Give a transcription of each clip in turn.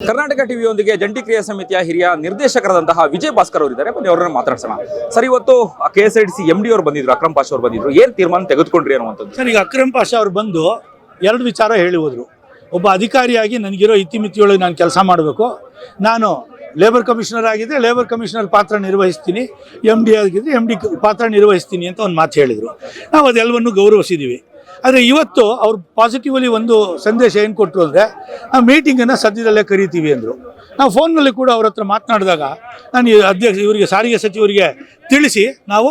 ಕರ್ನಾಟಕ ಟಿವಿಯೊಂದಿಗೆ ಜಂಟಿ ಕ್ರಿಯಾ ಸಮಿತಿಯ ಹಿರಿಯ ನಿರ್ದೇಶಕರಾದಂತಹ ವಿಜಯ್ ಭಾಸ್ಕರ್ ಅವರು ಇದ್ದಾರೆ. ಬನ್ನಿ ಅವರನ್ನ ಮಾತಾಡ್ಸೋಣ. ಸರ್, ಇವತ್ತು KSRTC MD ಅವರು ಬಂದಿದ್ರು, ಅಕ್ರಮ್ ಪಾಷಾ ಅವರು ಬಂದಿದ್ರು. ಏನ್ ತೀರ್ಮಾನ ತೆಗೆದುಕೊಂಡ್ರಿ ಅನ್ನುವಂಥದ್ದು? ಸರ್, ಈಗ ಅಕ್ರಮ್ ಪಾಷಾ ಅವರು ಬಂದು ಎರಡು ವಿಚಾರ ಹೇಳಿ ಹೋದ್ರು. ಒಬ್ಬ ಅಧಿಕಾರಿಯಾಗಿ ನನಗಿರೋ ಇತಿಮಿತಿಯೊಳಗೆ ನಾನು ಕೆಲಸ ಮಾಡಬೇಕು. ನಾನು ಲೇಬರ್ ಕಮಿಷನರ್ ಆಗಿದ್ದರೆ ಲೇಬರ್ ಕಮಿಷನರ್ ಪಾತ್ರ ನಿರ್ವಹಿಸ್ತೀನಿ, MD ಆಗಿದ್ದರೆ MD ಪಾತ್ರ ನಿರ್ವಹಿಸ್ತೀನಿ ಅಂತ ಒಂದು ಮಾತು ಹೇಳಿದರು. ನಾವು ಅದೆಲ್ಲವನ್ನು ಗೌರವಿಸಿದ್ದೀವಿ. ಆದರೆ ಇವತ್ತು ಅವ್ರು ಪಾಸಿಟಿವ್ಲಿ ಒಂದು ಸಂದೇಶ ಏನು ಕೊಟ್ಟರು ಅಂದರೆ, ನಾವು ಮೀಟಿಂಗನ್ನು ಸದ್ಯದಲ್ಲೇ ಕರಿತೀವಿ ಅಂದರು. ನಾವು ಫೋನ್ನಲ್ಲಿ ಕೂಡ ಅವ್ರ ಹತ್ರ ಮಾತನಾಡಿದಾಗ ನಾನು ಇವರಿಗೆ ಸಾರಿಗೆ ಸಚಿವರಿಗೆ ತಿಳಿಸಿ ನಾವು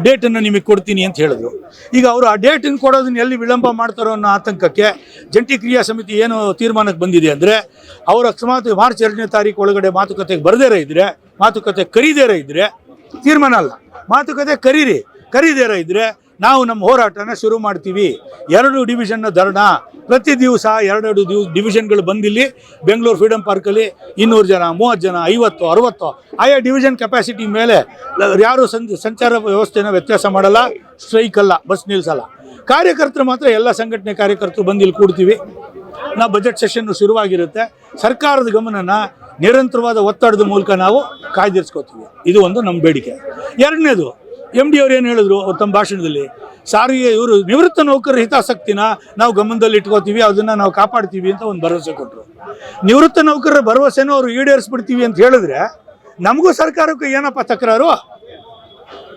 ಡೇಟನ್ನು ನಿಮಗೆ ಕೊಡ್ತೀನಿ ಅಂತ ಹೇಳಿದ್ರು. ಈಗ ಅವರು ಆ ಡೇಟನ್ನು ಕೊಡೋದನ್ನ ಎಲ್ಲಿ ವಿಳಂಬ ಮಾಡ್ತಾರೋ ಅನ್ನೋ ಆತಂಕಕ್ಕೆ ಜಂಟಿ ಕ್ರಿಯಾ ಸಮಿತಿ ಏನು ತೀರ್ಮಾನಕ್ಕೆ ಬಂದಿದೆ ಅಂದರೆ, ಅವರು ಅಕಸ್ಮಾತ್ ಮಾರ್ಚ್ 2ನೇ ತಾರೀಕು ಒಳಗಡೆ ಮಾತುಕತೆಗೆ ಬರದೇರ ಇದ್ದರೆ, ಮಾತುಕತೆ ಕರೀದೇರ ಇದ್ದರೆ, ತೀರ್ಮಾನ ಅಲ್ಲ, ಮಾತುಕತೆ ಕರೀದೇರ ಇದ್ದರೆ ನಾವು ನಮ್ಮ ಹೋರಾಟನ ಶುರು ಮಾಡ್ತೀವಿ. 2 ಡಿವಿಷನ್ನ ಧರಣ, ಪ್ರತಿ ದಿವಸ 2 ಡಿವಿಷನ್ಗಳು ಬಂದಿಲ್ಲಿ ಬೆಂಗಳೂರು ಫ್ರೀಡಮ್ ಪಾರ್ಕಲ್ಲಿ 200 ಜನ, 30 ಜನ, 50, 60 ಆಯಾ ಡಿವಿಷನ್ ಕೆಪಾಸಿಟಿ ಮೇಲೆ ಯಾರು ಸಂಚಾರ ವ್ಯವಸ್ಥೆನ ವ್ಯತ್ಯಾಸ ಮಾಡಲ್ಲ. ಸ್ಟ್ರೈಕ್ ಅಲ್ಲ, ಬಸ್ ನಿಲ್ಲಿಸಲ್ಲ. ಕಾರ್ಯಕರ್ತರು ಮಾತ್ರ ಎಲ್ಲ ಸಂಘಟನೆ ಕಾರ್ಯಕರ್ತರು ಬಂದು ಇಲ್ಲಿ ಕೂಡ್ತೀವಿ. ನಾವು ಬಜೆಟ್ ಸೆಷನ್ನು ಶುರುವಾಗಿರುತ್ತೆ. ಸರ್ಕಾರದ ಗಮನನ ನಿರಂತರವಾದ ಒತ್ತಡದ ಮೂಲಕ ನಾವು ಕಾಯ್ದಿರಿಸ್ಕೋತೀವಿ. ಇದು ಒಂದು ನಮ್ಮ ಬೇಡಿಕೆ. ಎರಡನೇದು, MD ಅವ್ರು ಏನು ಹೇಳಿದ್ರು ಅವ್ರು ತಮ್ಮ ಭಾಷಣದಲ್ಲಿ, ಸಾರಿಗೆ ಇವರು ನಿವೃತ್ತ ನೌಕರರ ಹಿತಾಸಕ್ತಿನ ನಾವು ಗಮನದಲ್ಲಿ ಇಟ್ಕೋತೀವಿ, ಅದನ್ನು ನಾವು ಕಾಪಾಡ್ತೀವಿ ಅಂತ ಒಂದು ಭರವಸೆ ಕೊಟ್ಟರು. ನಿವೃತ್ತ ನೌಕರರ ಭರವಸೆನೂ ಅವರು ಈಡೇರಿಸ್ಬಿಡ್ತೀವಿ ಅಂತ ಹೇಳಿದ್ರೆ ನಮಗೂ ಸರ್ಕಾರಕ್ಕೂ ಏನಪ್ಪ ತಕರಾರು?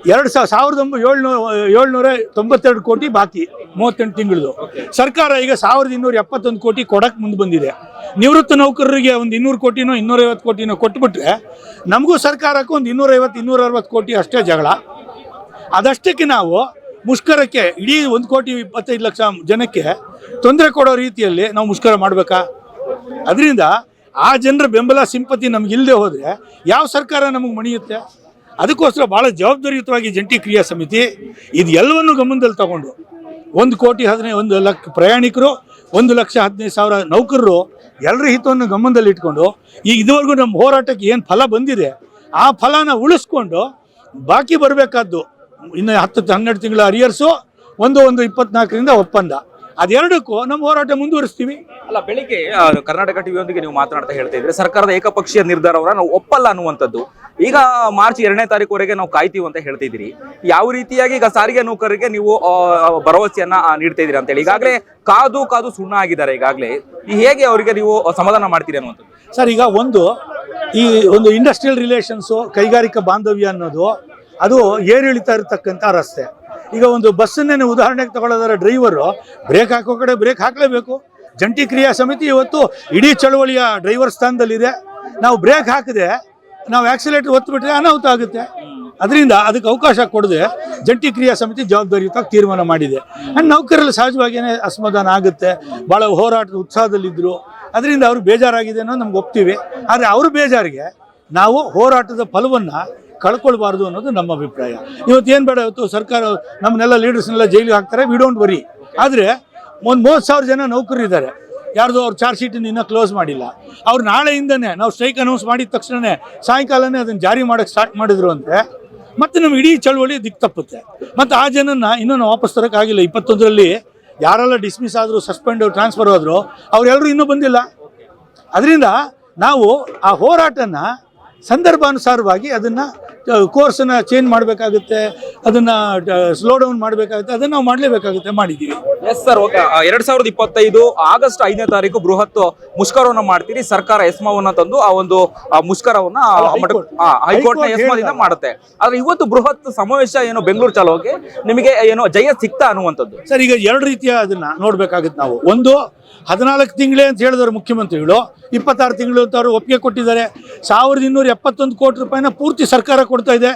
792 ಕೋಟಿ ಬಾಕಿ 38 ತಿಂಗಳದು. ಸರ್ಕಾರ ಈಗ 1271 ಕೋಟಿ ಕೊಡಕ್ಕೆ ಮುಂದೆ ಬಂದಿದೆ. ನಿವೃತ್ತ ನೌಕರರಿಗೆ ಒಂದು 200 ಕೋಟಿನೋ 250 ಕೋಟಿನೋ ಕೊಟ್ಬಿಟ್ರೆ ನಮಗೂ ಸರ್ಕಾರಕ್ಕೂ ಒಂದು 250-260 ಕೋಟಿ ಅಷ್ಟೇ ಜಗಳ. ಅದಷ್ಟಕ್ಕೆ ನಾವು ಮುಷ್ಕರಕ್ಕೆ ಇಡೀ 1,25,00,000 ಜನಕ್ಕೆ ತೊಂದರೆ ಕೊಡೋ ರೀತಿಯಲ್ಲಿ ನಾವು ಮುಷ್ಕರ ಮಾಡಬೇಕಾ? ಅದರಿಂದ ಆ ಜನರ ಬೆಂಬಲ ಸಿಂಪತಿ ನಮಗಿಲ್ಲದೆ ಹೋದರೆ ಯಾವ ಸರ್ಕಾರ ನಮಗೆ ಮಣಿಯುತ್ತೆ? ಅದಕ್ಕೋಸ್ಕರ ಭಾಳ ಜವಾಬ್ದಾರಿಯುತವಾಗಿ ಜಂಟಿ ಕ್ರಿಯಾ ಸಮಿತಿ ಇದು ಎಲ್ಲವನ್ನು ಗಮನದಲ್ಲಿ ತಗೊಂಡು 1,15,00,000 ಪ್ರಯಾಣಿಕರು, 1,15,000 ನೌಕರರು ಎಲ್ಲರ ಹಿತವನ್ನು ಗಮನದಲ್ಲಿ ಇಟ್ಕೊಂಡು ಈಗ ಇದುವರೆಗೂ ನಮ್ಮ ಹೋರಾಟಕ್ಕೆ ಏನು ಫಲ ಬಂದಿದೆ ಆ ಫಲನ ಉಳಿಸ್ಕೊಂಡು ಬಾಕಿ ಬರಬೇಕಾದ್ದು ಇನ್ನು 10-12 ತಿಂಗಳ ಅರಿಯರ್ಸು, 1/1/24ರಿಂದ ಒಪ್ಪಂದ, ಅದೆರಡಕ್ಕೂ ನಮ್ಮ ಹೋರಾಟ ಮುಂದುವರಿಸ್ತೀವಿ. ಅಲ್ಲ, ಬೆಳಿಗ್ಗೆ ಕರ್ನಾಟಕ ಟಿವಿಯೊಂದಿಗೆ ನೀವು ಮಾತನಾಡ್ತಾ ಹೇಳ್ತಾ ಇದ್ರೆ ಸರ್ಕಾರದ ಏಕಪಕ್ಷೀಯ ನಿರ್ಧಾರವನ್ನ ನಾವು ಒಪ್ಪಲ್ಲ ಅನ್ನುವಂಥದ್ದು. ಈಗ ಮಾರ್ಚ್ 2ನೇ ತಾರೀಕುವರೆಗೆ ನಾವು ಕಾಯ್ತೀವಿ ಅಂತ ಹೇಳ್ತಿದ್ದೀರಿ. ಯಾವ ರೀತಿಯಾಗಿ ಈಗ ಸಾರಿಗೆ ನೌಕರರಿಗೆ ನೀವು ಭರವಸೆಯನ್ನ ನೀಡ್ತಾ ಇದ್ದೀರಿ ಅಂತೇಳಿ ಈಗಾಗಲೇ ಕಾದು ಸುಣ್ಣ ಆಗಿದ್ದಾರೆ. ಈಗಾಗಲೇ ಹೇಗೆ ಅವರಿಗೆ ನೀವು ಸಮಾಧಾನ ಮಾಡ್ತೀರಿ ಅನ್ನುವಂಥದ್ದು? ಸರ್, ಈಗ ಈ ಒಂದು ಇಂಡಸ್ಟ್ರಿಯಲ್ ರಿಲೇಷನ್ಸು, ಕೈಗಾರಿಕಾ ಬಾಂಧವ್ಯ ಅನ್ನೋದು ಅದು ಏರಿಳಿತಾ ಇರತಕ್ಕಂಥ ರಸ್ತೆ. ಈಗ ಒಂದು ಬಸ್ಸನ್ನೇ ಉದಾಹರಣೆಗೆ ತಗೊಳ್ಳೋದಾರ ಡ್ರೈವರು ಬ್ರೇಕ್ ಹಾಕೋ ಕಡೆ ಬ್ರೇಕ್ ಹಾಕಲೇಬೇಕು. ಜಂಟಿ ಕ್ರಿಯಾ ಸಮಿತಿ ಇವತ್ತು ಇಡೀ ಚಳವಳಿಯ ಡ್ರೈವರ್ ಸ್ಥಾನದಲ್ಲಿದೆ. ನಾವು ಬ್ರೇಕ್ ಹಾಕದೆ ನಾವು ಆಕ್ಸಿಲೇಟರ್ ಒತ್ತುಬಿಟ್ರೆ ಅನಾಹುತ ಆಗುತ್ತೆ. ಅದರಿಂದ ಅದಕ್ಕೆ ಅವಕಾಶ ಕೊಡದೆ ಜಂಟಿ ಕ್ರಿಯಾ ಸಮಿತಿ ಜವಾಬ್ದಾರಿಯುತವಾಗಿ ತೀರ್ಮಾನ ಮಾಡಿದೆ. ಆ್ಯಂಡ್ ನೌಕರರಲ್ಲಿ ಸಹಜವಾಗಿಯೇ ಅಸಮಾಧಾನ ಆಗುತ್ತೆ. ಭಾಳ ಹೋರಾಟದ ಉತ್ಸಾಹದಲ್ಲಿದ್ದರು. ಅದರಿಂದ ಅವರು ಬೇಜಾರಾಗಿದೆ ಅನ್ನೋ ನಮ್ಗೆ ಒಪ್ತೀವಿ. ಆದರೆ ಅವ್ರ ಬೇಜಾರಿಗೆ ನಾವು ಹೋರಾಟದ ಫಲವನ್ನು ಕಳ್ಕೊಳ್ಬಾರ್ದು ಅನ್ನೋದು ನಮ್ಮ ಅಭಿಪ್ರಾಯ. ಇವತ್ತೇನು ಬೇಡ, ಇವತ್ತು ಸರ್ಕಾರ ನಮ್ಮನ್ನೆಲ್ಲ ಲೀಡರ್ಸ್ನೆಲ್ಲ ಜೈಲಿಗೆ ಹಾಕ್ತಾರೆ, ವಿ ಡೋಂಟ್ ವರಿ. ಆದರೆ ಒಂದು 30,000 ಜನ ನೌಕರರಿದ್ದಾರೆ, ಯಾರ್ದು ಅವ್ರು ಚಾರ್ಜ್ ಶೀಟನ್ನು ಇನ್ನೂ ಕ್ಲೋಸ್ ಮಾಡಿಲ್ಲ. ಅವ್ರು ನಾಳೆಯಿಂದನೇ ನಾವು ಸ್ಟ್ರೈಕ್ ಅನೌನ್ಸ್ ಮಾಡಿದ ತಕ್ಷಣವೇ ಸಾಯಂಕಾಲನೇ ಅದನ್ನು ಜಾರಿ ಮಾಡೋಕ್ಕೆ ಸ್ಟಾರ್ಟ್ ಮಾಡಿದ್ರು ಅಂದರೆ ಮತ್ತೆ ನಮ್ಮ ಇಡೀ ಚಳವಳಿ ದಿಕ್ಕು ತಪ್ಪುತ್ತೆ. ಮತ್ತು ಆ ಜನನ ಇನ್ನೂ ನಾವು ವಾಪಸ್ ತರೋಕ್ಕಾಗಿಲ್ಲ. 21ರಲ್ಲಿ ಯಾರೆಲ್ಲ ಡಿಸ್ಮಿಸ್ ಆದರೂ, ಸಸ್ಪೆಂಡ್, ಟ್ರಾನ್ಸ್ಫರ್ ಆದರೂ ಅವರೆಲ್ಲರೂ ಇನ್ನೂ ಬಂದಿಲ್ಲ. ಅದರಿಂದ ನಾವು ಆ ಹೋರಾಟನ ಸಂದರ್ಭಾನುಸಾರವಾಗಿ ಅದನ್ನು ಕೋರ್ಸನ್ನು ಚೇಂಜ್ ಮಾಡಬೇಕಾಗುತ್ತೆ, ಅದನ್ನು ಸ್ಲೋ ಡೌನ್ ಮಾಡಬೇಕಾಗುತ್ತೆ, ಅದನ್ನು ನಾವು ಮಾಡಲೇಬೇಕಾಗುತ್ತೆ, ಮಾಡಿದ್ದೀವಿ. Yes sir, okay. 2025 ಆಗಸ್ಟ್ 5ನೇ ತಾರೀಕು ಬೃಹತ್ ಮುಷ್ಕರವನ್ನು ಮಾಡ್ತೀರಿ. ಸರ್ಕಾರ ಎಸ್ಮಾವನ್ನ ತಂದು ಆ ಒಂದು ಮುಷ್ಕರವನ್ನ ಹೈಕೋರ್ಟ್ನ ಎಸ್ಮಾದಿಂದ ಮಾಡುತ್ತೆ. ಆದ್ರೆ ಇವತ್ತು ಬೃಹತ್ ಸಮಾವೇಶ ಏನು ಬೆಂಗಳೂರು ಚಾಲೋಕೆ ನಿಮಗೆ ಏನೋ ಜಯ ಸಿಗ್ತಾ ಅನ್ನುವಂಥದ್ದು? ಸರ್, ಈಗ 2 ರೀತಿಯ ಅದನ್ನ ನೋಡ್ಬೇಕಾಗುತ್ತೆ ನಾವು. ಒಂದು, 14 ತಿಂಗಳೇ ಅಂತ ಹೇಳಿದವರು ಮುಖ್ಯಮಂತ್ರಿಗಳು, 26 ತಿಂಗಳು ಅಂತ ಅವರು ಒಪ್ಪಿಗೆ ಕೊಟ್ಟಿದ್ದಾರೆ. 1271 ಕೋಟಿ ರೂಪಾಯಿನ ಪೂರ್ತಿ ಸರ್ಕಾರ ಕೊಡ್ತಾ ಇದೆ.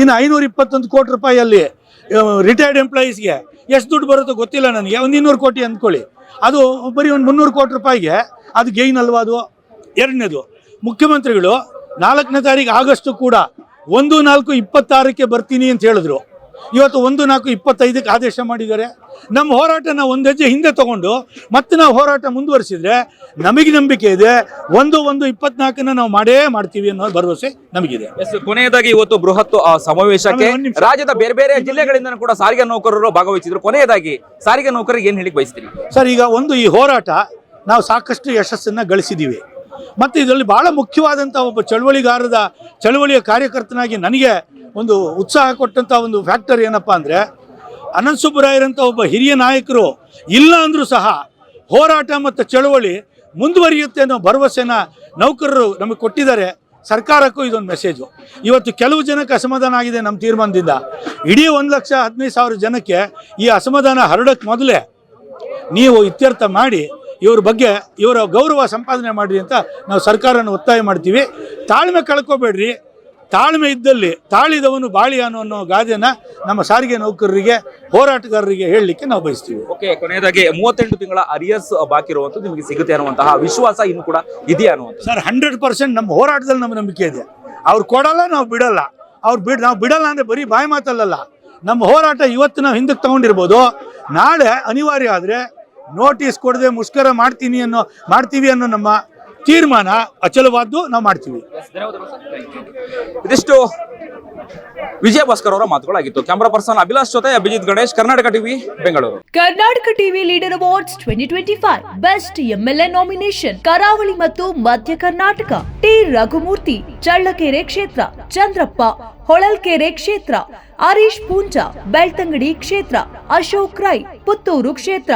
ಇನ್ನು 521 ಕೋಟಿ ರೂಪಾಯಿಯಲ್ಲಿ ರಿಟೈರ್ಡ್ ಎಂಪ್ಲಾಯೀಸ್ಗೆ ಎಷ್ಟು ದುಡ್ಡು ಬರುತ್ತೋ ಗೊತ್ತಿಲ್ಲ ನನಗೆ. ಒಂದು 200 ಕೋಟಿ ಅಂದ್ಕೊಳ್ಳಿ, ಅದು ಬರೀ ಒಂದು 300 ಕೋಟಿ ರೂಪಾಯಿಗೆ ಅದು ಗೈನ್ ಅಲ್ವಾ ಅದು? ಎರಡನೇದು, ಮುಖ್ಯಮಂತ್ರಿಗಳು 4ನೇ ತಾರೀಕು ಆಗಸ್ಟ್ ಕೂಡ 1/4/26ಕ್ಕೆ ಬರ್ತೀನಿ ಅಂತ ಹೇಳಿದ್ರು. ಇವತ್ತು 1/4/25ಕ್ಕೆ ಆದೇಶ ಮಾಡಿದ್ದಾರೆ. ನಮ್ಮ ಹೋರಾಟನ ಒಂದು ಹೆಜ್ಜೆ ಹಿಂದೆ ತಗೊಂಡು ಮತ್ತೆ ನಾವು ಹೋರಾಟ ಮುಂದುವರಿಸಿದ್ರೆ ನಮಗೆ ನಂಬಿಕೆ ಇದೆ, 1/1/24ನ ನಾವು ಮಾಡೇ ಮಾಡ್ತೀವಿ ಅನ್ನೋ ಭರವಸೆ ನಮಗಿದೆ. ಕೊನೆಯದಾಗಿ ಇವತ್ತು ಬೃಹತ್ ಸಮಾವೇಶಕ್ಕೆ ರಾಜ್ಯದ ಬೇರೆ ಬೇರೆ ಜಿಲ್ಲೆಗಳಿಂದ ಕೂಡ ಸಾರಿಗೆ ನೌಕರರು ಭಾಗವಹಿಸಿದ್ರು. ಕೊನೆಯದಾಗಿ ಸಾರಿಗೆ ನೌಕರಿಗೆ ಏನ್ ಹೇಳಿಕ್ ಬಯಸ್ತೀರಿ ಸರ್? ಈಗ ಈ ಹೋರಾಟ ನಾವು ಸಾಕಷ್ಟು ಯಶಸ್ಸನ್ನು ಗಳಿಸಿದ್ದೀವಿ. ಮತ್ತು ಇದರಲ್ಲಿ ಭಾಳ ಮುಖ್ಯವಾದಂಥ ಒಬ್ಬ ಚಳವಳಿಯ ಕಾರ್ಯಕರ್ತನಾಗಿ ನನಗೆ ಒಂದು ಉತ್ಸಾಹ ಕೊಟ್ಟಂಥ ಒಂದು ಫ್ಯಾಕ್ಟರ್ ಏನಪ್ಪ ಅಂದರೆ, ಅನಂತ ಸುಬ್ಬರಾಯರಂಥ ಒಬ್ಬ ಹಿರಿಯ ನಾಯಕರು ಇಲ್ಲ ಅಂದರೂ ಸಹ ಹೋರಾಟ ಮತ್ತು ಚಳವಳಿ ಮುಂದುವರಿಯುತ್ತೆ ಅನ್ನೋ ಭರವಸೆನ ನೌಕರರು ನಮಗೆ ಕೊಟ್ಟಿದ್ದಾರೆ. ಸರ್ಕಾರಕ್ಕೂ ಇದೊಂದು ಮೆಸೇಜು. ಇವತ್ತು ಕೆಲವು ಜನಕ್ಕೆ ಅಸಮಾಧಾನ ಆಗಿದೆ ನಮ್ಮ ತೀರ್ಮಾನದಿಂದ. ಇಡೀ 1,15,000 ಜನಕ್ಕೆ ಈ ಅಸಮಾಧಾನ ಹರಡಕ್ಕೆ ಮೊದಲೇ ನೀವು ಇತ್ಯರ್ಥ ಮಾಡಿ ಇವರ ಬಗ್ಗೆ ಇವರ ಗೌರವ ಸಂಪಾದನೆ ಮಾಡಿರಿ ಅಂತ ನಾವು ಸರ್ಕಾರನ ಒತ್ತಾಯ ಮಾಡ್ತೀವಿ. ತಾಳ್ಮೆ ಕಳ್ಕೊಬೇಡ್ರಿ. ತಾಳ್ಮೆ ಇದ್ದಲ್ಲಿ ತಾಳಿದವನು ಬಾಳಿ ಅನ್ನೋ ಗಾದೆನ ನಮ್ಮ ಸಾರಿಗೆ ನೌಕರರಿಗೆ, ಹೋರಾಟಗಾರರಿಗೆ ಹೇಳಲಿಕ್ಕೆ ನಾವು ಬಯಸ್ತೀವಿ. ಓಕೆ, ಕೊನೆಯದಾಗಿ 38 ತಿಂಗಳ ಅರಿಯರ್ಸ್ ಬಾಕಿ ಇರುವಂತದ್ದು ನಿಮಗೆ ಸಿಗುತ್ತೆ ಅನ್ನುವಂತಹ ವಿಶ್ವಾಸ ಇನ್ನು ಕೂಡ ಇದೆಯಾ ಅನ್ನುವಂಥ? ಸರ್, 100% ನಮ್ಮ ಹೋರಾಟದಲ್ಲಿ ನಮ್ಮ ನಂಬಿಕೆ ಇದೆ. ಅವ್ರು ಕೊಡಲ್ಲ, ನಾವು ಬಿಡಲ್ಲ. ನಾವು ಬಿಡಲ್ಲ ಅಂದರೆ ಬರೀ ಬಾಯಿ ಮಾತಲ್ಲ. ನಮ್ಮ ಹೋರಾಟ ಇವತ್ತು ನಾವು ಹಿಂದಕ್ಕೆ ತಗೊಂಡಿರ್ಬೋದು, ನಾಳೆ ಅನಿವಾರ್ಯ ಆದರೆ ನೋಟಿಸ್ ಕೊಡದೆ ಮುಷ್ಕರ ಮಾಡ್ತೀವಿ ಅನ್ನೋ ನಮ್ಮ ತೀರ್ಮಾನ ಅಚಲವಾದ್ದು, ನಾವು ಮಾಡ್ತೀವಿ. ಇದಿಷ್ಟು ವಿಜಯ ಭಾಸ್ಕರ್ ಅವರ ಮಾತುಗಳಾಗಿತ್ತು. ಕ್ಯಾಮರಾ ಪರ್ಸನ್ ಅಭಿಲಾಷ್ ಜೊತೆ Abhijit Ganesh, Karnataka TV, Bengaluru. Karnataka TV leader awards 2025 best MLA nomination ಕರಾವಳಿ ಮತ್ತು ಮಧ್ಯ ಕರ್ನಾಟಕ. ಟಿ ರಘುಮೂರ್ತಿ, ಚಳ್ಳಕೆರೆ ಕ್ಷೇತ್ರ; ಚಂದ್ರಪ್ಪ, ಹೊಳಲ್ಕೆರೆ ಕ್ಷೇತ್ರ; ಹರೀಶ್ ಪೂಂಜಾ, ಬೆಳ್ತಂಗಡಿ ಕ್ಷೇತ್ರ; ಅಶೋಕ್ ರೈ, ಪುತ್ತೂರು ಕ್ಷೇತ್ರ;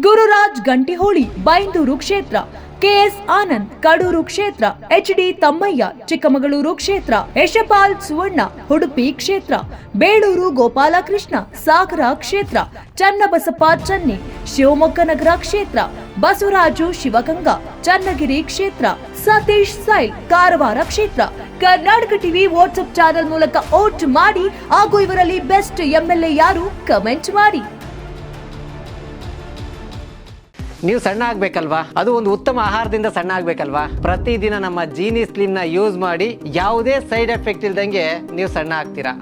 ಗುರುರಾಜ್ ಗಂಟಿಹೋಳಿ, ಬೈಂದೂರು ಕ್ಷೇತ್ರ; ಕೆಎಸ್ ಆನಂದ್, ಕಡೂರು ಕ್ಷೇತ್ರ; ಎಚ್ಡಿ ತಮ್ಮಯ್ಯ, ಚಿಕ್ಕಮಗಳೂರು ಕ್ಷೇತ್ರ; ಯಶಪಾಲ್ ಸುವರ್ಣ, ಉಡುಪಿ ಕ್ಷೇತ್ರ; ಬೇಳೂರು ಗೋಪಾಲಕೃಷ್ಣ, ಸಾಗರ ಕ್ಷೇತ್ರ; ಚನ್ನಬಸಪ್ಪ ಚನ್ನಿ, ಶಿವಮೊಗ್ಗ ನಗರ ಕ್ಷೇತ್ರ; ಬಸವರಾಜು ಶಿವಗಂಗಾ, ಚನ್ನಗಿರಿ ಕ್ಷೇತ್ರ; ಸತೀಶ್ ಸೈಲ್, ಕಾರವಾರ ಕ್ಷೇತ್ರ. ಕರ್ನಾಟಕ ಟಿವಿ ವಾಟ್ಸ್ಆಪ್ ಚಾನೆಲ್ ಮೂಲಕ ವೋಟ್ ಮಾಡಿ ಹಾಗೂ ಇವರಲ್ಲಿ ಬೆಸ್ಟ್ ಎಂಎಲ್ಎ ಯಾರು ಕಮೆಂಟ್ ಮಾಡಿ. ನೀವು ಸಣ್ಣ ಆಗ್ಬೇಕಲ್ವಾ? ಅದು ಒಂದು ಉತ್ತಮ ಆಹಾರದಿಂದ ಸಣ್ಣ ಆಗ್ಬೇಕಲ್ವಾ? ಪ್ರತಿದಿನ ನಮ್ಮ ಜೀನಿ ಸ್ಲಿಮ್ ನ ಯೂಸ್ ಮಾಡಿ ಯಾವುದೇ ಸೈಡ್ ಎಫೆಕ್ಟ್ ಇಲ್ದಂಗೆ ನೀವು ಸಣ್ಣ ಆಗ್ತೀರಾ.